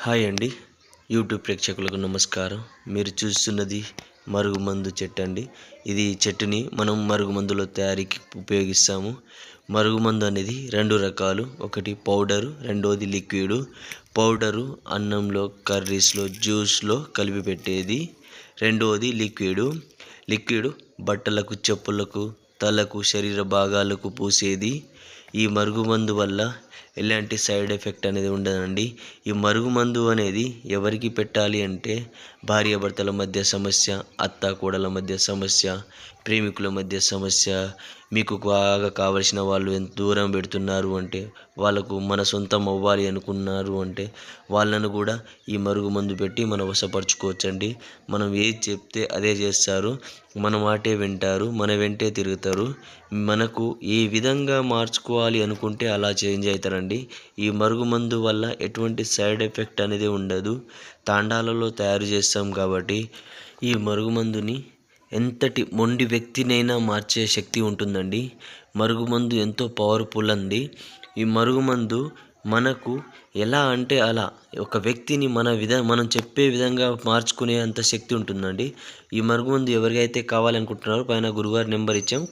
Hi అండి. YouTube ప్రేక్షకులకు నమస్కారం. మీరు చూస్తున్నది మరుగుమందు చెట్టు అండి. ఇది చెట్టుని మనం మరుగుమందులో తయారీకి ఉపయోగిస్తాము. మరుగుమందు అనేది 2 రకాలు. ఒకటి పౌడరు, రెండోది లిక్విడు. పౌడరు అన్నంలో, కర్రీస్‌లో, జ్యూస్‌లో కలిపి పెట్టేది. రెండోది లిక్విడు. లిక్విడు బట్టలకు, చెప్పులకు, తలకు, శరీర భాగాలకు పూసేది. ఈ మరుగుమందు వల్ల ఎలాంటి సైడ్ ఎఫెక్ట్ అనేది ఉండదండి. ఈ మరుగుమందు అనేది ఎవరికి పెట్టాలి అంటే భార్యాభర్తల మధ్య సమస్య, అత్తాకోడళ్ళ మధ్య సమస్య, ప్రేమికుల మధ్య సమస్య, మీకు బాగా కావలసిన వాళ్ళు దూరం పెడుతున్నారు అంటే, వాళ్ళకు మన సొంతం అవ్వాలి అనుకున్నారు అంటే, వాళ్ళను కూడా ఈ మరుగుమందు పెట్టి మనం వశపరుచుకోవచ్చండి. మనం ఏది చెప్తే అదే చేస్తారు. మన మాటే వింటారు. మన వెంటే తిరుగుతారు. మనకు ఏ విధంగా మార్చుకోవాలి అనుకుంటే అలా చేంజ్ అవుతారండి. ఈ మరుగుమందు వల్ల ఎటువంటి సైడ్ ఎఫెక్ట్ అనేది ఉండదు. తాండాలలో తయారు చేస్తాం కాబట్టి ఈ మరుగుమందుని ఎంతటి మొండి వ్యక్తినైనా మార్చే శక్తి ఉంటుందండి. మరుగుమందు ఎంతో పవర్ఫుల్ అండి. ఈ మరుగుమందు మనకు ఎలా అంటే అలా ఒక వ్యక్తిని మనం చెప్పే విధంగా మార్చుకునే అంత శక్తి ఉంటుందండి. ఈ మరుగుమందు ఎవరికైతే కావాలనుకుంటున్నారో పైన గురుగారి నెంబర్ ఇచ్చాం.